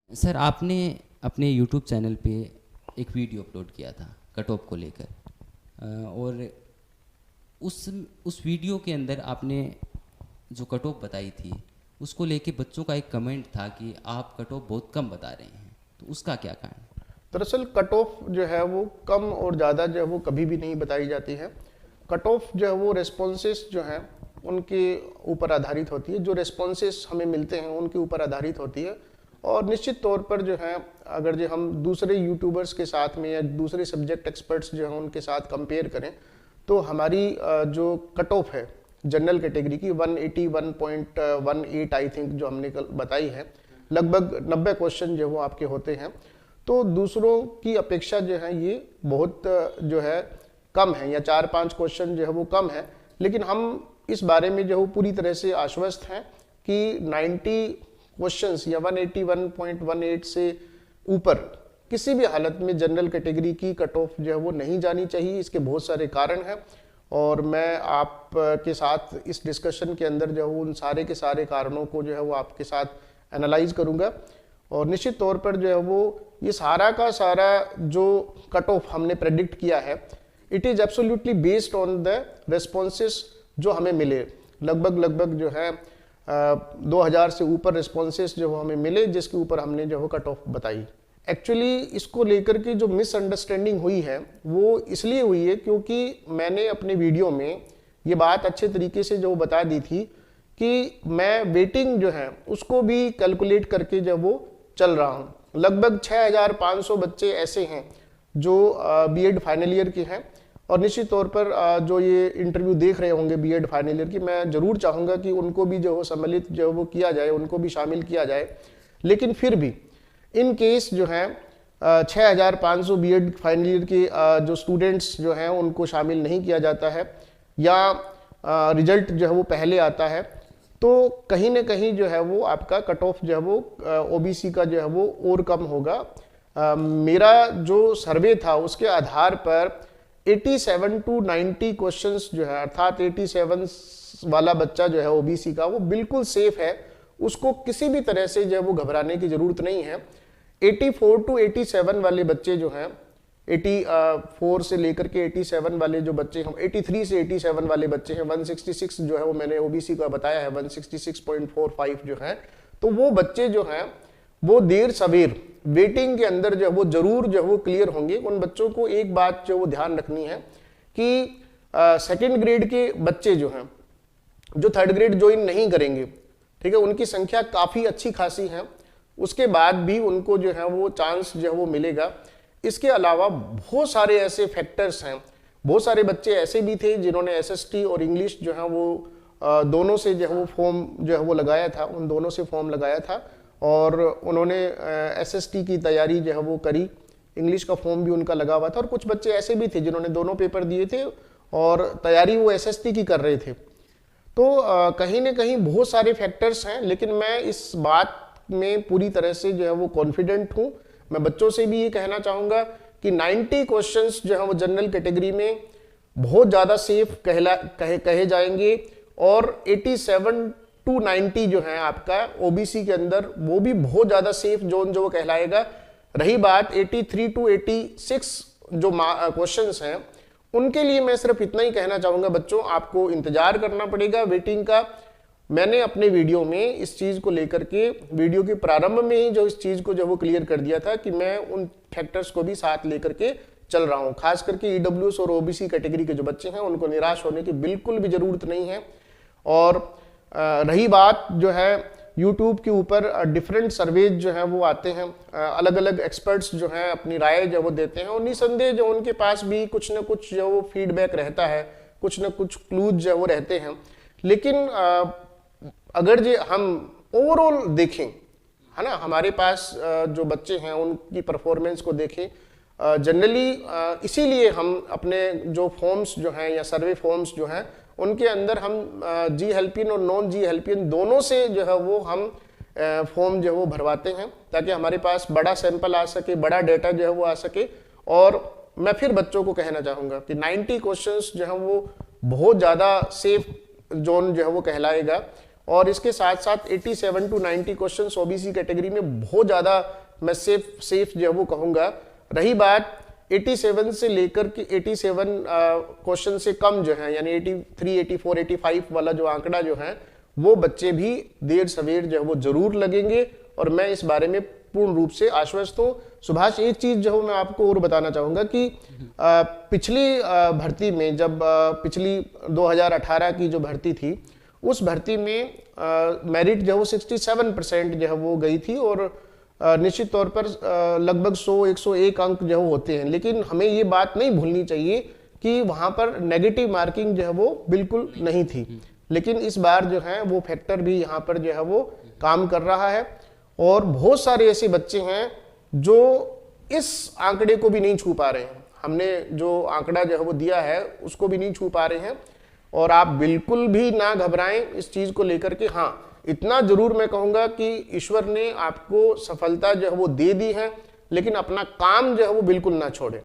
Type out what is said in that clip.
Sir आपने अपने YouTube channel पे एक वीडियो अपलोड किया था कट ऑफ को लेकर, और उस वीडियो के अंदर आपने जो कट ऑफ बताई थी उसको लेके बच्चों का एक कमेंट था कि आप कट ऑफ बहुत कम बता रहे हैं, तो उसका क्या कारण? दरअसल कट ऑफ जो है वो कम और ज़्यादा जो है वो कभी भी नहीं बताई जाती है। कट ऑफ जो है वो रेस्पॉन्सेस जो हैं उनके ऊपर आधारित होती है, जो रेस्पॉन्सेस हमें मिलते हैं उनके ऊपर आधारित होती है। और निश्चित तौर पर जो है अगर जो हम दूसरे यूट्यूबर्स के साथ में या दूसरे सब्जेक्ट एक्सपर्ट्स जो हैं उनके साथ कंपेयर करें तो हमारी जो कट ऑफ है जनरल कैटेगरी की 181.18 आई थिंक जो हमने कल बताई है, लगभग 90 क्वेश्चन जो वो आपके होते हैं। तो दूसरों की अपेक्षा जो है ये बहुत जो है कम है, या 4-5 क्वेश्चन जो है वो कम है। लेकिन हम इस बारे में जो है पूरी तरह से आश्वस्त हैं कि 90 क्वेश्चंस या 181.18 से ऊपर किसी भी हालत में जनरल कैटेगरी की कट ऑफ जो है वो नहीं जानी चाहिए। इसके बहुत सारे कारण हैं और मैं आप के साथ इस डिस्कशन के अंदर जो है उन सारे के सारे कारणों को जो है वो आपके साथ एनालाइज करूंगा। और निश्चित तौर पर जो है वो ये सारा का सारा जो कट ऑफ हमने प्रेडिक्ट किया है, it is absolutely based on the responses जो हमें मिले। लगभग जो है 2000 से ऊपर रिस्पॉन्सेस जो हमें मिले, जिसके ऊपर हमने जो है कट ऑफ बताई। एक्चुअली इसको लेकर के जो मिसअंडरस्टैंडिंग हुई है वो इसलिए हुई है क्योंकि मैंने अपने वीडियो में ये बात अच्छे तरीके से जो बता दी थी कि मैं वेटिंग जो है उसको भी कैलकुलेट करके जब वो चल रहा हूँ। लगभग 6500 बच्चे ऐसे हैं जो बीएड फाइनल ईयर के हैं, और निश्चित तौर पर जो ये इंटरव्यू देख रहे होंगे बीएड फाइनल ईयर की, मैं जरूर चाहूँगा कि उनको भी जो सम्मिलित जो वो किया जाए, उनको भी शामिल किया जाए। लेकिन फिर भी इन केस जो है 6500 बीएड फाइनल ईयर के जो स्टूडेंट्स जो हैं उनको शामिल नहीं किया जाता है, या रिजल्ट जो है वो पहले आता है, तो कहीं ना कहीं जो है वो आपका कट ऑफ जो है वो ओबीसी का जो है वो और कम होगा। मेरा जो सर्वे था उसके आधार पर 87 to 90 क्वेश्चंस जो है, अर्थात 87 वाला बच्चा जो है ओबीसी का, वो बिल्कुल सेफ है। उसको किसी भी तरह से जो है वो घबराने की जरूरत नहीं है। 84 to 87 वाले बच्चे जो हैं, 84 से लेकर के 87 वाले जो बच्चे हैं, 83 से 87 वाले बच्चे हैं, 166 जो है वो मैंने ओबीसी का बताया है, 166.45 जो है, तो वो बच्चे जो हैं वो देर सवेर वेटिंग के अंदर जो है वो जरूर जो है वो क्लियर होंगे। उन बच्चों को एक बात जो वो ध्यान रखनी है कि सेकेंड ग्रेड के बच्चे जो हैं जो थर्ड ग्रेड ज्वाइन नहीं करेंगे, ठीक है, उनकी संख्या काफ़ी अच्छी खासी है, उसके बाद भी उनको जो है वो चांस जो है वो मिलेगा। इसके अलावा बहुत सारे ऐसे फैक्टर्स हैं, बहुत सारे बच्चे ऐसे भी थे जिन्होंने एसएसटी और इंग्लिश जो है वो दोनों से जो है वो फॉर्म जो है वो लगाया था, उन दोनों से फॉर्म लगाया था, और उन्होंने एसएसटी की तैयारी जो है वो करी, इंग्लिश का फॉर्म भी उनका लगा हुआ था। और कुछ बच्चे ऐसे भी थे जिन्होंने दोनों पेपर दिए थे और तैयारी वो एसएसटी की कर रहे थे। तो कहीं ना कहीं बहुत सारे फैक्टर्स हैं, लेकिन मैं इस बात में पूरी तरह से जो है वो कॉन्फिडेंट हूँ। मैं बच्चों से भी ये कहना चाहूँगा कि 90 क्वेश्चंस जो है वो जनरल कैटेगरी में बहुत ज़्यादा सेफ कहे जाएंगे, और 87 to 90 जो है आपका ओबीसी के अंदर वो भी बहुत ज़्यादा सेफ जोन जो वो कहलाएगा। रही बात 83 to 86 जो क्वेश्चंस हैं, उनके लिए मैं सिर्फ इतना ही कहना चाहूँगा, बच्चों आपको इंतजार करना पड़ेगा वेटिंग का। मैंने अपने वीडियो में इस चीज़ को लेकर के वीडियो के प्रारंभ में ही जो इस चीज़ को जो वो क्लियर कर दिया था कि मैं उन फैक्टर्स को भी साथ लेकर के चल रहा हूँ। खास करके ईडब्ल्यूएस और ओबीसी कैटेगरी के जो बच्चे हैं उनको निराश होने की बिल्कुल भी ज़रूरत नहीं है। और रही बात जो है यूट्यूब के ऊपर डिफरेंट सर्वेज जो हैं वो आते हैं, अलग अलग एक्सपर्ट्स जो हैं अपनी राय जो वो देते हैं, और निसंदेह जो उनके पास भी कुछ न कुछ जो वो फीडबैक रहता है, कुछ न कुछ क्लूज जो वो रहते हैं। लेकिन अगर जो हम ओवरऑल देखें, है ना, हमारे पास जो बच्चे हैं उनकी परफॉर्मेंस को देखें, जनरली इसीलिए हम अपने जो फॉर्म्स जो हैं या सर्वे फॉर्म्स जो हैं उनके अंदर हम जी हेल्पियन और नॉन जी हेल्पियन दोनों से जो है वो हम फॉर्म जो है वो भरवाते हैं, ताकि हमारे पास बड़ा सैंपल आ सके, बड़ा डेटा जो है वो आ सके। और मैं फिर बच्चों को कहना चाहूँगा कि 90 क्वेश्चंस जो है वो बहुत ज़्यादा सेफ जोन जो है वो कहलाएगा, और इसके साथ साथ 87 to 90 क्वेश्चन ओबीसी कैटेगरी में बहुत ज़्यादा मैं सेफ जो है वो कहूँगा। रही बात 87 से लेकर के 87 क्वेश्चन से कम जो है, यानी 83, 84, 85 वाला जो आंकड़ा जो है, वो बच्चे भी देर सवेर जो है वो जरूर लगेंगे, और मैं इस बारे में पूर्ण रूप से आश्वस्त हूँ। सुभाष, एक चीज जो मैं आपको और बताना चाहूंगा कि पिछली भर्ती में, जब पिछली 2018 की जो भर्ती थी, उस भर्ती में मेरिट जो है वो 67% जो है वो गई थी, और निश्चित तौर पर लगभग 100-101 अंक जो होते हैं। लेकिन हमें ये बात नहीं भूलनी चाहिए कि वहाँ पर नेगेटिव मार्किंग जो है वो बिल्कुल नहीं थी। लेकिन इस बार जो है वो फैक्टर भी यहाँ पर जो है वो काम कर रहा है, और बहुत सारे ऐसे बच्चे हैं जो इस आंकड़े को भी नहीं छू पा रहे हैं। हमने जो आंकड़ा जो है वो दिया है उसको भी नहीं छू पा रहे हैं, और आप बिल्कुल भी ना घबराएं इस चीज को लेकर के। हाँ, इतना जरूर मैं कहूंगा कि ईश्वर ने आपको सफलता जो है वो दे दी है, लेकिन अपना काम जो है वो बिल्कुल ना छोड़े।